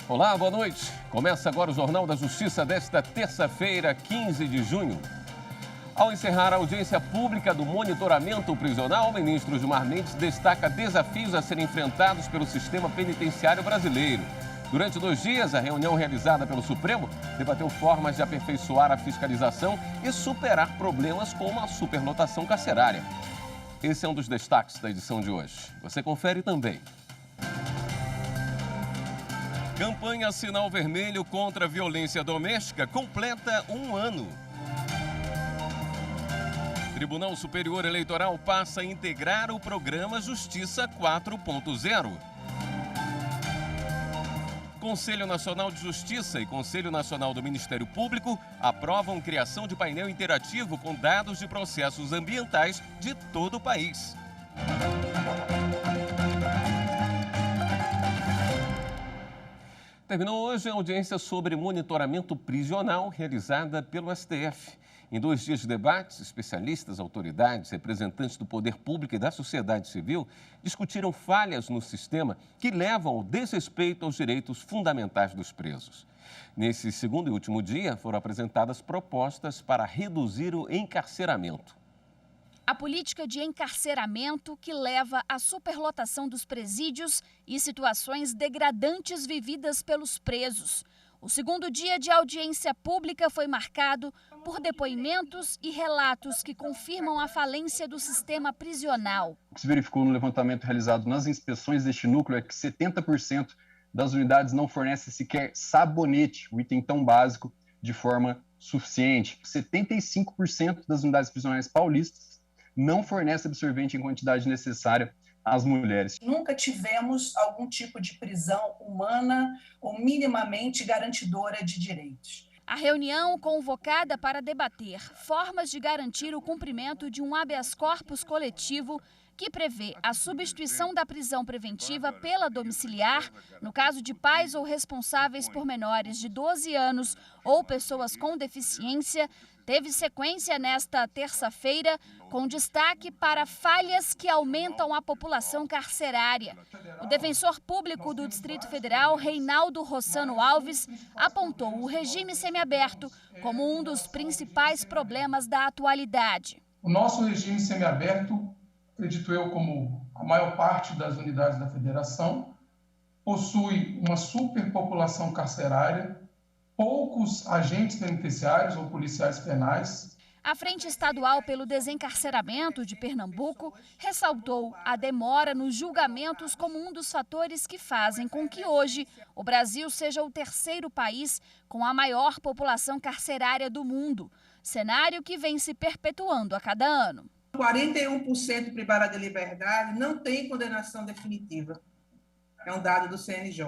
Olá, boa noite. Começa agora o Jornal da Justiça desta terça-feira, 15 de junho. Ao encerrar a audiência pública do monitoramento prisional, o ministro Gilmar Mendes destaca desafios a serem enfrentados pelo sistema penitenciário brasileiro. Durante 2 dias, a reunião realizada pelo Supremo debateu formas de aperfeiçoar a fiscalização e superar problemas como a superlotação carcerária. Esse é um dos destaques da edição de hoje. Você confere também. Campanha Sinal Vermelho contra a violência doméstica completa 1 ano. Tribunal Superior Eleitoral passa a integrar o programa Justiça 4.0. Conselho Nacional de Justiça e Conselho Nacional do Ministério Público aprovam criação de painel interativo com dados de processos ambientais de todo o país. Terminou hoje a audiência sobre monitoramento prisional realizada pelo STF. Em 2 dias de debates, especialistas, autoridades, representantes do poder público e da sociedade civil discutiram falhas no sistema que levam ao desrespeito aos direitos fundamentais dos presos. Nesse segundo e último dia, foram apresentadas propostas para reduzir o encarceramento. A política de encarceramento que leva à superlotação dos presídios e situações degradantes vividas pelos presos. O segundo dia de audiência pública foi marcado por depoimentos e relatos que confirmam a falência do sistema prisional. O que se verificou no levantamento realizado nas inspeções deste núcleo é que 70% das unidades não fornecem sequer sabonete, o item tão básico, de forma suficiente. 75% das unidades prisionais paulistas não fornece absorvente em quantidade necessária às mulheres. Nunca tivemos algum tipo de prisão humana ou minimamente garantidora de direitos. A reunião convocada para debater formas de garantir o cumprimento de um habeas corpus coletivo que prevê a substituição da prisão preventiva pela domiciliar, no caso de pais ou responsáveis por menores de 12 anos ou pessoas com deficiência, teve sequência nesta terça-feira, com destaque para falhas que aumentam a população carcerária. O defensor público do Distrito Federal, Reinaldo Rossano Alves, apontou o regime semiaberto como um dos principais problemas da atualidade. O nosso regime semiaberto, acredito eu, como a maior parte das unidades da federação, possui uma superpopulação carcerária, poucos agentes penitenciários ou policiais penais. A Frente Estadual pelo Desencarceramento de Pernambuco ressaltou a demora nos julgamentos como um dos fatores que fazem com que hoje o Brasil seja o 3º país com a maior população carcerária do mundo, cenário que vem se perpetuando a cada ano. 41% privada de liberdade não tem condenação definitiva. É um dado do CNJ.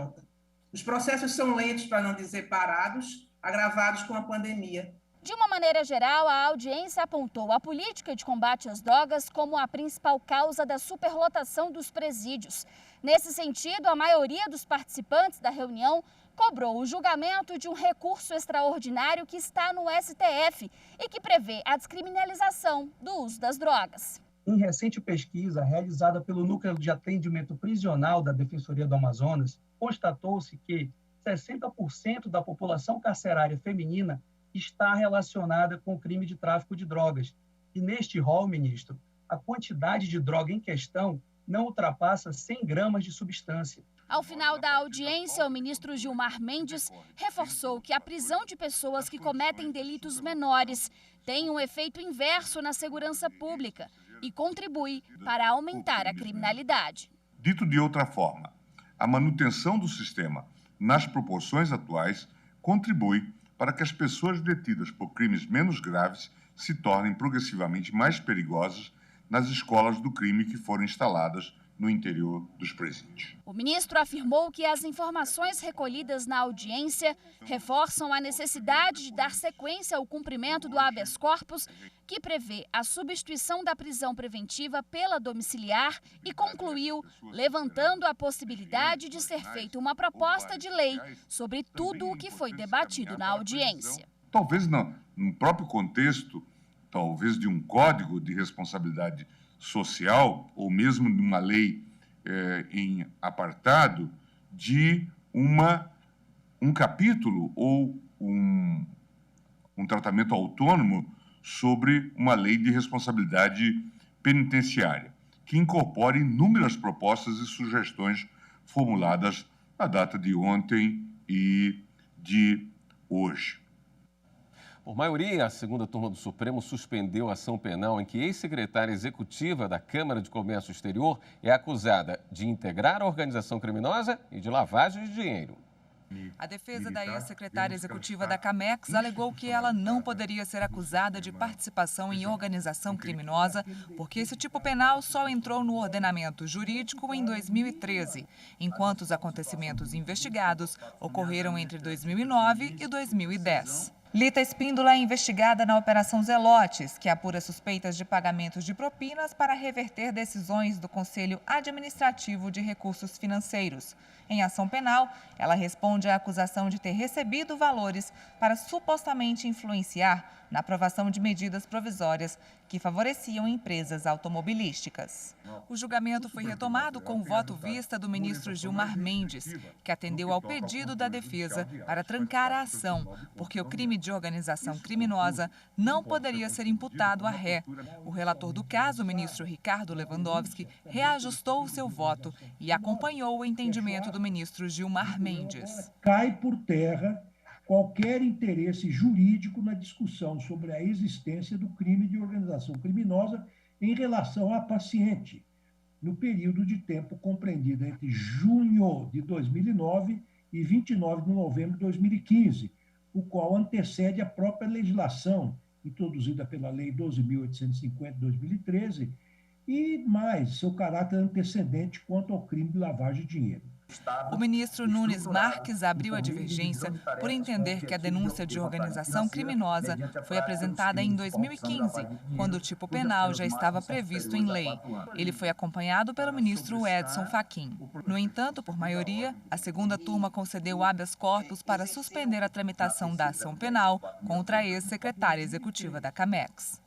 Os processos são lentos, para não dizer parados, agravados com a pandemia. De uma maneira geral, a audiência apontou a política de combate às drogas como a principal causa da superlotação dos presídios. Nesse sentido, a maioria dos participantes da reunião cobrou o julgamento de um recurso extraordinário que está no STF e que prevê a descriminalização do uso das drogas. Em recente pesquisa realizada pelo Núcleo de Atendimento Prisional da Defensoria do Amazonas, constatou-se que 60% da população carcerária feminina está relacionada com o crime de tráfico de drogas. E neste rol, ministro, a quantidade de droga em questão não ultrapassa 100 gramas de substância. Ao final da audiência, o ministro Gilmar Mendes reforçou que a prisão de pessoas que cometem delitos menores tem um efeito inverso na segurança pública e contribui para aumentar a criminalidade. Dito de outra forma, a manutenção do sistema nas proporções atuais contribui para que as pessoas detidas por crimes menos graves se tornem progressivamente mais perigosas nas escolas do crime que foram instaladas no interior dos presídios. O ministro afirmou que as informações recolhidas na audiência reforçam a necessidade de dar sequência ao cumprimento do habeas corpus, que prevê a substituição da prisão preventiva pela domiciliar, e concluiu levantando a possibilidade de ser feita uma proposta de lei sobre tudo o que foi debatido na audiência. Talvez no próprio contexto, talvez de um código de responsabilidade social, ou mesmo de uma lei em apartado, de uma um capítulo ou um tratamento autônomo sobre uma lei de responsabilidade penitenciária, que incorpore inúmeras propostas e sugestões formuladas na data de ontem e de hoje. Por maioria, a segunda turma do Supremo suspendeu a ação penal em que ex-secretária executiva da Câmara de Comércio Exterior é acusada de integrar a organização criminosa e de lavagem de dinheiro. A defesa da ex-secretária executiva da Camex alegou que ela não poderia ser acusada de participação em organização criminosa, porque esse tipo penal só entrou no ordenamento jurídico em 2013, enquanto os acontecimentos investigados ocorreram entre 2009 e 2010. Lita Espíndola é investigada na Operação Zelotes, que apura suspeitas de pagamentos de propinas para reverter decisões do Conselho Administrativo de Recursos Financeiros. Em ação penal, ela responde à acusação de ter recebido valores para supostamente influenciar na aprovação de medidas provisórias que favoreciam empresas automobilísticas. O julgamento foi retomado com o voto vista do ministro Gilmar Mendes, que atendeu ao pedido da defesa para trancar a ação, porque o crime de organização criminosa não poderia ser imputado à ré. O relator do caso, o ministro Ricardo Lewandowski, reajustou o seu voto e acompanhou o entendimento do ministro Gilmar Mendes. Cai por terra qualquer interesse jurídico na discussão sobre a existência do crime de organização criminosa em relação à paciente, no período de tempo compreendido entre junho de 2009 e 29 de novembro de 2015, o qual antecede a própria legislação introduzida pela Lei 12.850 de 2013 e mais seu caráter antecedente quanto ao crime de lavagem de dinheiro. O ministro Nunes Marques abriu a divergência por entender que a denúncia de organização criminosa foi apresentada em 2015, quando o tipo penal já estava previsto em lei. Ele foi acompanhado pelo ministro Edson Fachin. No entanto, por maioria, a segunda turma concedeu habeas corpus para suspender a tramitação da ação penal contra a ex-secretária executiva da Camex.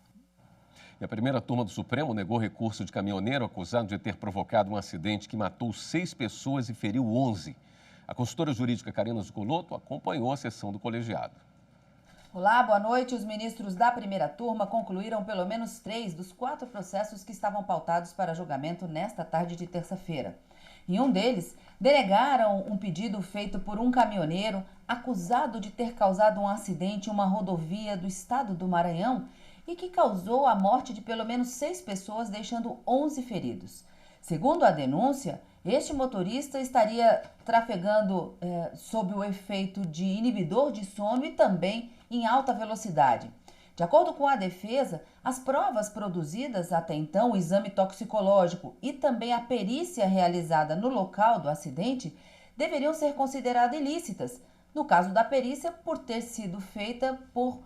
E a primeira turma do Supremo negou recurso de caminhoneiro acusado de ter provocado um acidente que matou 6 pessoas e feriu 11. A consultora jurídica Karina Zucolotto acompanhou a sessão do colegiado. Olá, boa noite. Os ministros da primeira turma concluíram pelo menos 3 dos 4 processos que estavam pautados para julgamento nesta tarde de terça-feira. Em um deles, denegaram um pedido feito por um caminhoneiro acusado de ter causado um acidente em uma rodovia do estado do Maranhão e que causou a morte de pelo menos 6 pessoas, deixando 11 feridos. Segundo a denúncia, este motorista estaria trafegando sob o efeito de inibidor de sono e também em alta velocidade. De acordo com a defesa, as provas produzidas até então, o exame toxicológico e também a perícia realizada no local do acidente, deveriam ser consideradas ilícitas. No caso da perícia, por ter sido feita por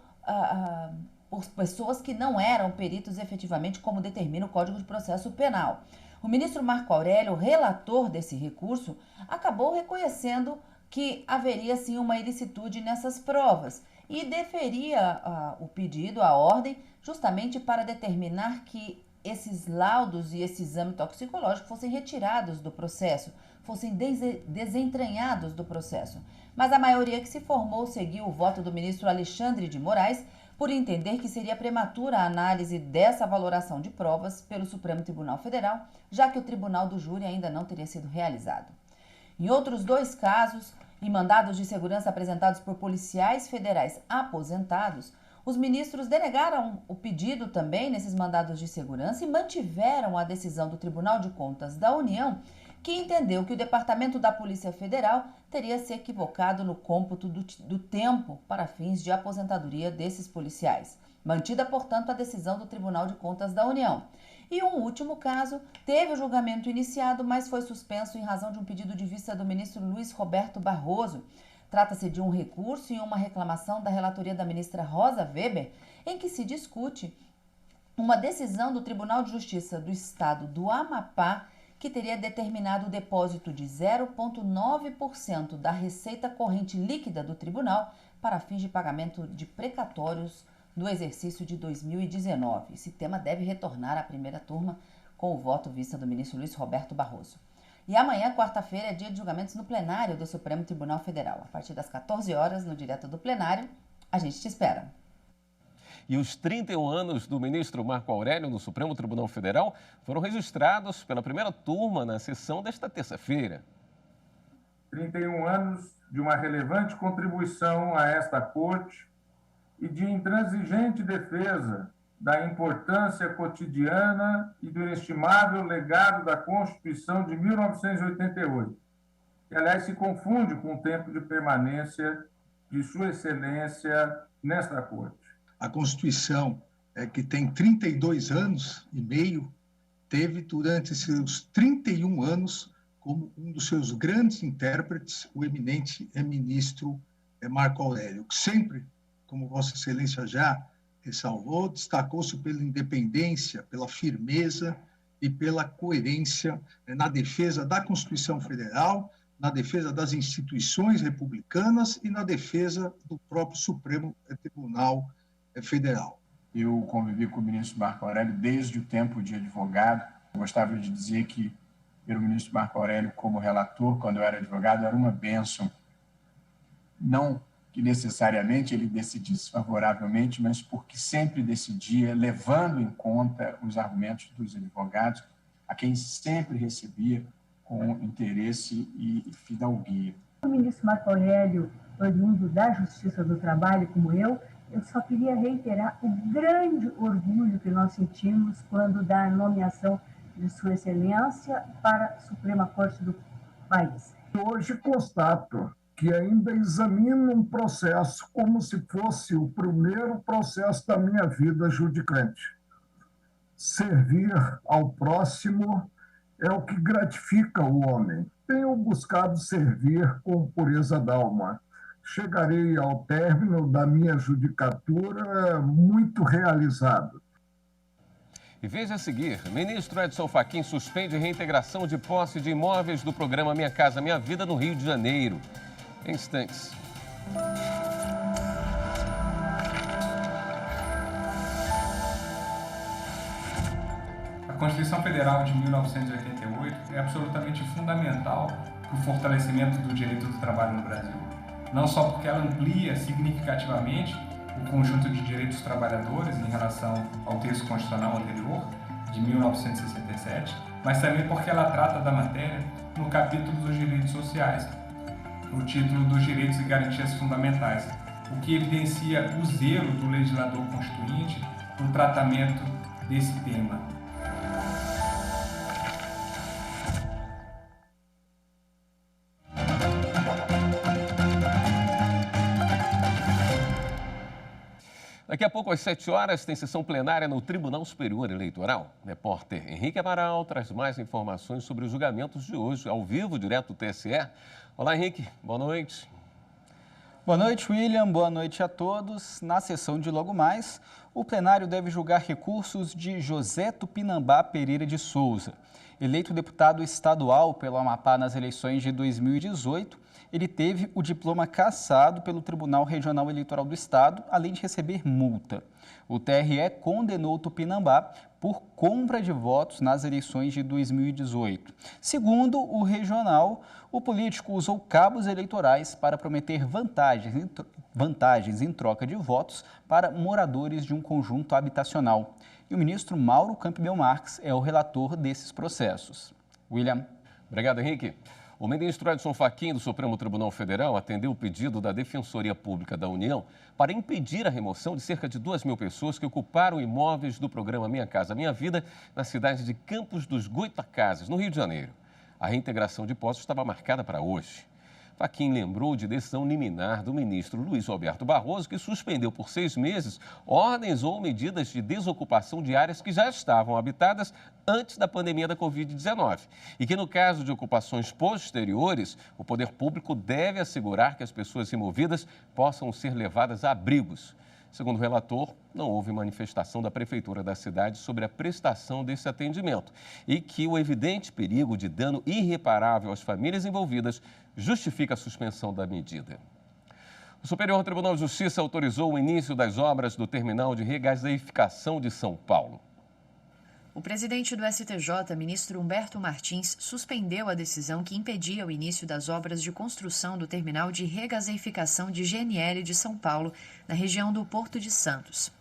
pessoas que não eram peritos efetivamente, como determina o Código de Processo Penal. O ministro Marco Aurélio, relator desse recurso, acabou reconhecendo que haveria sim uma ilicitude nessas provas e deferia o pedido, a ordem, justamente para determinar que esses laudos e esse exame toxicológico fossem retirados do processo, fossem desentranhados do processo. Mas a maioria que se formou seguiu o voto do ministro Alexandre de Moraes, por entender que seria prematura a análise dessa valoração de provas pelo Supremo Tribunal Federal, já que o Tribunal do Júri ainda não teria sido realizado. Em outros 2 casos, em mandados de segurança apresentados por policiais federais aposentados, os ministros denegaram o pedido também nesses mandados de segurança e mantiveram a decisão do Tribunal de Contas da União, que entendeu que o Departamento da Polícia Federal teria se equivocado no cômputo do tempo para fins de aposentadoria desses policiais. Mantida, portanto, a decisão do Tribunal de Contas da União. E um último caso teve o julgamento iniciado, mas foi suspenso em razão de um pedido de vista do ministro Luiz Roberto Barroso. Trata-se de um recurso e uma reclamação da relatoria da ministra Rosa Weber, em que se discute uma decisão do Tribunal de Justiça do Estado do Amapá, que teria determinado o depósito de 0,9% da receita corrente líquida do tribunal para fins de pagamento de precatórios do exercício de 2019. Esse tema deve retornar à primeira turma com o voto vista do ministro Luiz Roberto Barroso. E amanhã, quarta-feira, é dia de julgamentos no plenário do Supremo Tribunal Federal. A partir das 14 horas, no direto do plenário, a gente te espera. E os 31 anos do ministro Marco Aurélio no Supremo Tribunal Federal foram registrados pela primeira turma na sessão desta terça-feira. 31 anos de uma relevante contribuição a esta Corte e de intransigente defesa da importância cotidiana e do inestimável legado da Constituição de 1988, que, aliás, se confunde com o tempo de permanência de Sua Excelência nesta Corte. A Constituição, que tem 32 anos e meio, teve durante seus 31 anos como um dos seus grandes intérpretes o eminente ministro Marco Aurélio, que sempre, como Vossa Excelência já ressalvou, destacou-se pela independência, pela firmeza e pela coerência na defesa da Constituição Federal, na defesa das instituições republicanas e na defesa do próprio Supremo Tribunal Federal. Eu convivi com o ministro Marco Aurélio desde o tempo de advogado. Eu gostava de dizer que o ministro Marco Aurélio, como relator, quando eu era advogado, era uma bênção. Não que necessariamente ele decidisse favoravelmente, mas porque sempre decidia levando em conta os argumentos dos advogados, a quem sempre recebia com interesse e fidalguia. O ministro Marco Aurélio, oriundo da Justiça do Trabalho, como eu só queria reiterar o grande orgulho que nós sentimos quando da nomeação de Sua Excelência para a Suprema Corte do país. Hoje constato que ainda examino um processo como se fosse o primeiro processo da minha vida judicante. Servir ao próximo é o que gratifica o homem. Tenho buscado servir com pureza d'alma. Chegarei ao término da minha judicatura muito realizado. E veja a seguir, ministro Edson Fachin suspende reintegração de posse de imóveis do programa Minha Casa Minha Vida no Rio de Janeiro. Em instantes. A Constituição Federal de 1988 é absolutamente fundamental para o fortalecimento do direito do trabalho no Brasil. Não só porque ela amplia significativamente o conjunto de direitos dos trabalhadores em relação ao texto constitucional anterior, de 1967, mas também porque ela trata da matéria no capítulo dos direitos sociais, no título dos direitos e garantias fundamentais, o que evidencia o zelo do legislador constituinte no tratamento desse tema. Daqui a pouco, às 7 horas, tem sessão plenária no Tribunal Superior Eleitoral. O repórter Henrique Amaral traz mais informações sobre os julgamentos de hoje, ao vivo, direto do TSE. Olá, Henrique. Boa noite. Boa noite, William. Boa noite a todos. Na sessão de logo mais, o plenário deve julgar recursos de José Tupinambá Pereira de Souza. Eleito deputado estadual pelo Amapá nas eleições de 2018, ele teve o diploma cassado pelo Tribunal Regional Eleitoral do Estado, além de receber multa. O TRE condenou Tupinambá por compra de votos nas eleições de 2018. Segundo o regional, o político usou cabos eleitorais para prometer vantagens em troca de votos para moradores de um conjunto habitacional. E o ministro Mauro Campbell Marques é o relator desses processos. William. Obrigado, Henrique. O ministro Edson Fachin, do Supremo Tribunal Federal, atendeu o pedido da Defensoria Pública da União para impedir a remoção de cerca de 2.000 pessoas que ocuparam imóveis do programa Minha Casa Minha Vida na cidade de Campos dos Goitacazes, no Rio de Janeiro. A reintegração de posse estava marcada para hoje. Fachin lembrou de decisão liminar do ministro Luiz Roberto Barroso, que suspendeu por 6 meses ordens ou medidas de desocupação de áreas que já estavam habitadas antes da pandemia da Covid-19. E que, no caso de ocupações posteriores, o poder público deve assegurar que as pessoas removidas possam ser levadas a abrigos. Segundo o relator, não houve manifestação da prefeitura da cidade sobre a prestação desse atendimento e que o evidente perigo de dano irreparável às famílias envolvidas justifica a suspensão da medida. O Superior Tribunal de Justiça autorizou o início das obras do terminal de regaseificação de São Paulo. O presidente do STJ, ministro Humberto Martins, suspendeu a decisão que impedia o início das obras de construção do terminal de regaseificação de GNL de São Paulo, na região do Porto de Santos.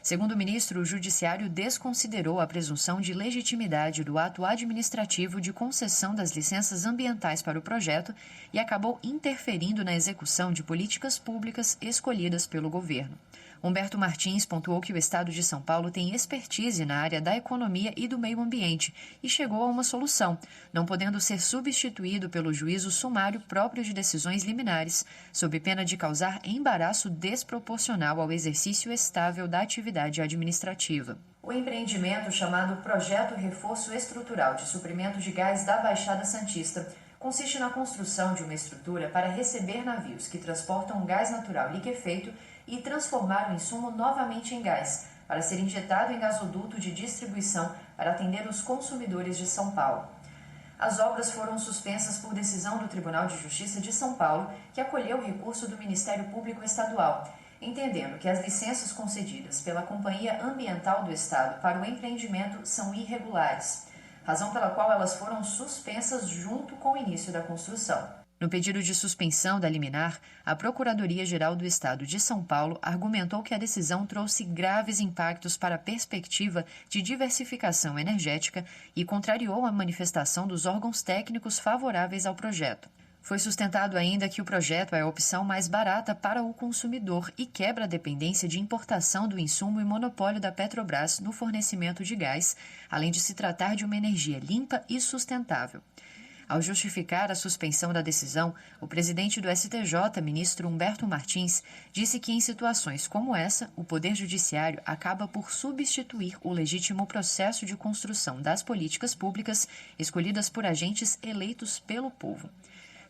Segundo o ministro, o Judiciário desconsiderou a presunção de legitimidade do ato administrativo de concessão das licenças ambientais para o projeto e acabou interferindo na execução de políticas públicas escolhidas pelo governo. Humberto Martins pontuou que o Estado de São Paulo tem expertise na área da economia e do meio ambiente e chegou a uma solução, não podendo ser substituído pelo juízo sumário próprio de decisões liminares, sob pena de causar embaraço desproporcional ao exercício estável da atividade administrativa. O empreendimento chamado Projeto Reforço Estrutural de Suprimento de Gás da Baixada Santista consiste na construção de uma estrutura para receber navios que transportam gás natural liquefeito e transformar o insumo novamente em gás, para ser injetado em gasoduto de distribuição para atender os consumidores de São Paulo. As obras foram suspensas por decisão do Tribunal de Justiça de São Paulo, que acolheu o recurso do Ministério Público Estadual, entendendo que as licenças concedidas pela Companhia Ambiental do Estado para o empreendimento são irregulares, razão pela qual elas foram suspensas junto com o início da construção. No pedido de suspensão da liminar, a Procuradoria-Geral do Estado de São Paulo argumentou que a decisão trouxe graves impactos para a perspectiva de diversificação energética e contrariou a manifestação dos órgãos técnicos favoráveis ao projeto. Foi sustentado ainda que o projeto é a opção mais barata para o consumidor e quebra a dependência de importação do insumo e monopólio da Petrobras no fornecimento de gás, além de se tratar de uma energia limpa e sustentável. Ao justificar a suspensão da decisão, o presidente do STJ, ministro Humberto Martins, disse que em situações como essa, o Poder Judiciário acaba por substituir o legítimo processo de construção das políticas públicas escolhidas por agentes eleitos pelo povo.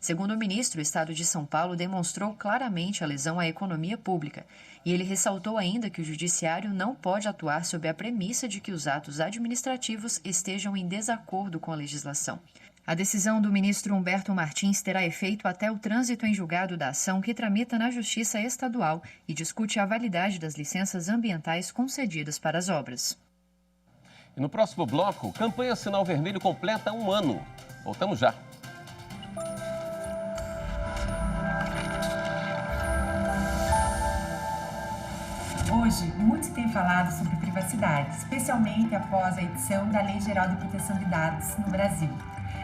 Segundo o ministro, o Estado de São Paulo demonstrou claramente a lesão à economia pública e ele ressaltou ainda que o Judiciário não pode atuar sob a premissa de que os atos administrativos estejam em desacordo com a legislação. A decisão do ministro Humberto Martins terá efeito até o trânsito em julgado da ação que tramita na Justiça Estadual e discute a validade das licenças ambientais concedidas para as obras. E no próximo bloco, campanha Sinal Vermelho completa 1 ano. Voltamos já. Hoje, muitos têm falado sobre privacidade, especialmente após a edição da Lei Geral de Proteção de Dados no Brasil.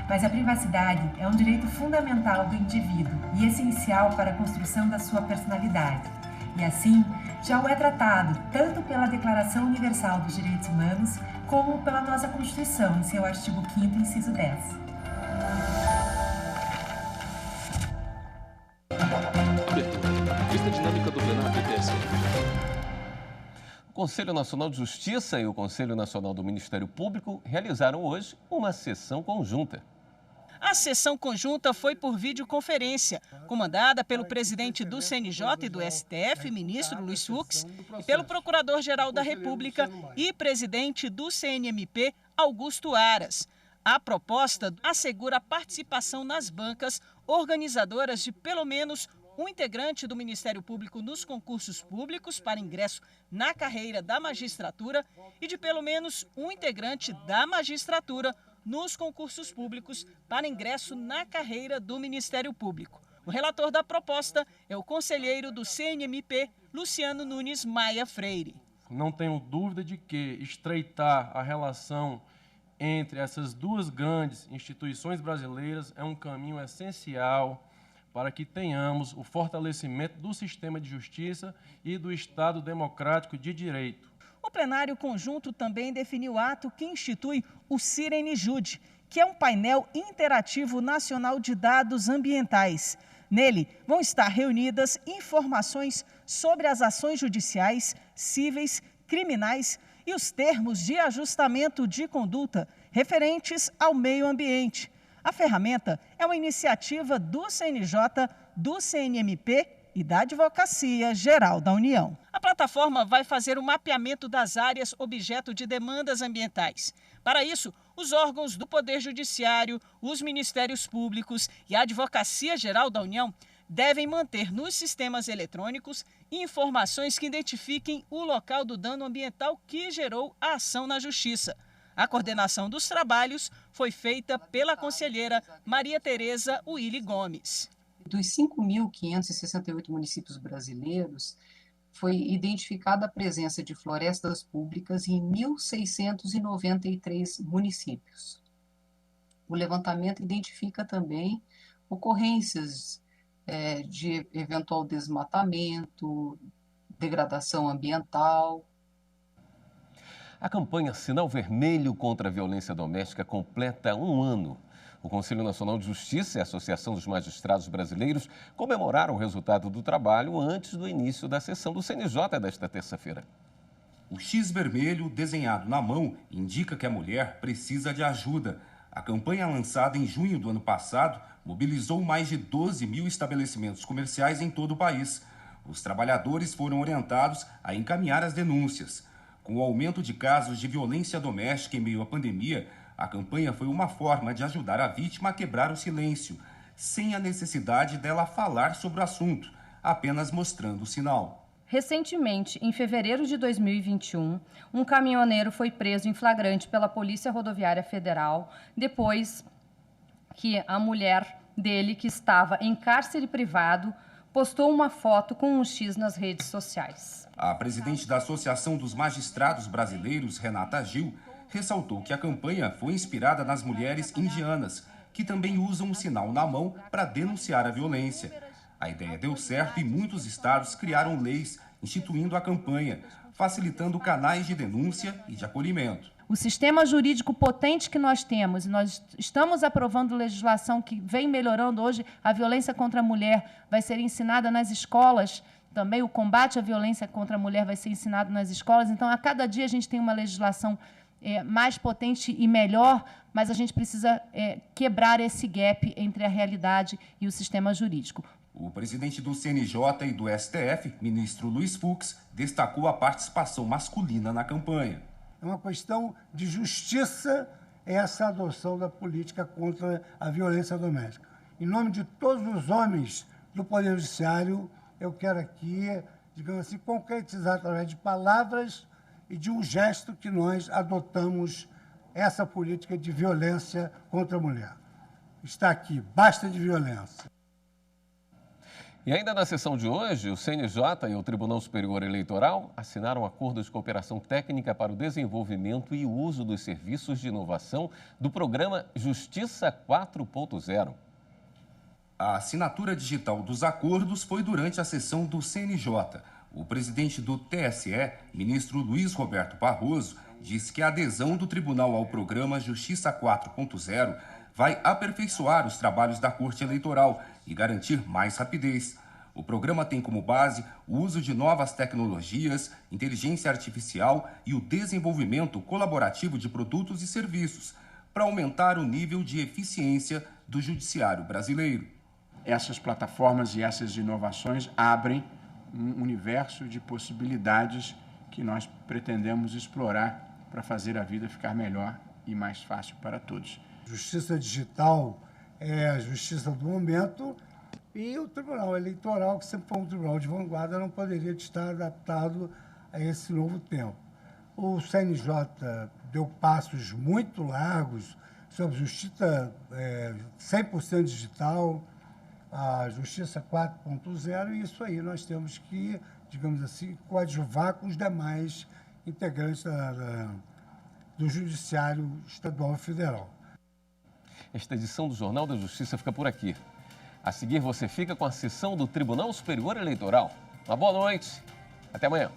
Mas a privacidade é um direito fundamental do indivíduo e essencial para a construção da sua personalidade. E assim, já o é tratado tanto pela Declaração Universal dos Direitos Humanos, como pela nossa Constituição, em seu artigo 5º, inciso 10. Abertura. Vista dinâmica do plenário do TSE. O Conselho Nacional de Justiça e o Conselho Nacional do Ministério Público realizaram hoje uma sessão conjunta. A sessão conjunta foi por videoconferência, comandada pelo presidente do CNJ e do STF, ministro Luiz Fux, e pelo Procurador-Geral da República e presidente do CNMP, Augusto Aras. A proposta assegura a participação nas bancas organizadoras de pelo menos um integrante do Ministério Público nos concursos públicos para ingresso na carreira da magistratura e de pelo menos um integrante da magistratura nos concursos públicos para ingresso na carreira do Ministério Público. O relator da proposta é o conselheiro do CNMP, Luciano Nunes Maia Freire. Não tenho dúvida de que estreitar a relação entre essas duas grandes instituições brasileiras é um caminho essencial para que tenhamos o fortalecimento do sistema de justiça e do Estado democrático de direito. O plenário conjunto também definiu o ato que institui o Cirenjude, que é um painel interativo nacional de dados ambientais. Nele vão estar reunidas informações sobre as ações judiciais, cíveis, criminais e os termos de ajustamento de conduta referentes ao meio ambiente. A ferramenta é uma iniciativa do CNJ, do CNMP e da Advocacia Geral da União. A plataforma vai fazer o mapeamento das áreas objeto de demandas ambientais. Para isso, os órgãos do Poder Judiciário, os Ministérios Públicos e a Advocacia Geral da União devem manter nos sistemas eletrônicos informações que identifiquem o local do dano ambiental que gerou a ação na Justiça. A coordenação dos trabalhos foi feita pela conselheira Maria Tereza Willy Gomes. Dos 5.568 municípios brasileiros, foi identificada a presença de florestas públicas em 1.693 municípios. O levantamento identifica também ocorrências de eventual desmatamento, degradação ambiental. A campanha Sinal Vermelho contra a Violência Doméstica completa 1 ano. O Conselho Nacional de Justiça e a Associação dos Magistrados Brasileiros comemoraram o resultado do trabalho antes do início da sessão do CNJ desta terça-feira. O X vermelho, desenhado na mão, indica que a mulher precisa de ajuda. A campanha, lançada em junho do ano passado, mobilizou mais de 12 mil estabelecimentos comerciais em todo o país. Os trabalhadores foram orientados a encaminhar as denúncias. Com o aumento de casos de violência doméstica em meio à pandemia, a campanha foi uma forma de ajudar a vítima a quebrar o silêncio, sem a necessidade dela falar sobre o assunto, apenas mostrando o sinal. Recentemente, em fevereiro de 2021, um caminhoneiro foi preso em flagrante pela Polícia Rodoviária Federal, depois que a mulher dele, que estava em cárcere privado, postou uma foto com um X nas redes sociais. A presidente da Associação dos Magistrados Brasileiros, Renata Gil, ressaltou que a campanha foi inspirada nas mulheres indianas, que também usam um sinal na mão para denunciar a violência. A ideia deu certo e muitos estados criaram leis instituindo a campanha, facilitando canais de denúncia e de acolhimento. O sistema jurídico potente que nós temos, e nós estamos aprovando legislação que vem melhorando hoje, a violência contra a mulher vai ser ensinada nas escolas, também o combate à violência contra a mulher vai ser ensinado nas escolas. Então, a cada dia a gente tem uma legislação mais potente e melhor, mas a gente precisa quebrar esse gap entre a realidade e o sistema jurídico. O presidente do CNJ e do STF, ministro Luiz Fux, destacou a participação masculina na campanha. É uma questão de justiça essa adoção da política contra a violência doméstica. Em nome de todos os homens do Poder Judiciário, eu quero aqui, digamos assim, concretizar através de palavras e de um gesto que nós adotamos essa política de violência contra a mulher. Está aqui, basta de violência. E ainda na sessão de hoje, o CNJ e o Tribunal Superior Eleitoral assinaram um acordo de cooperação técnica para o desenvolvimento e uso dos serviços de inovação do programa Justiça 4.0. A assinatura digital dos acordos foi durante a sessão do CNJ. O presidente do TSE, ministro Luiz Roberto Barroso, disse que a adesão do tribunal ao programa Justiça 4.0 vai aperfeiçoar os trabalhos da Corte Eleitoral e garantir mais rapidez. O programa tem como base o uso de novas tecnologias, inteligência artificial e o desenvolvimento colaborativo de produtos e serviços para aumentar o nível de eficiência do judiciário brasileiro. Essas plataformas e essas inovações abrem um universo de possibilidades que nós pretendemos explorar para fazer a vida ficar melhor e mais fácil para todos. Justiça digital é a justiça do momento e o Tribunal Eleitoral, que sempre foi um tribunal de vanguarda, não poderia estar adaptado a esse novo tempo. O CNJ deu passos muito largos sobre justiça 100% digital, a Justiça 4.0, e isso aí nós temos que, digamos assim, coadjuvar com os demais integrantes do Judiciário Estadual e Federal. Esta edição do Jornal da Justiça fica por aqui. A seguir, você fica com a sessão do Tribunal Superior Eleitoral. Uma boa noite. Até amanhã.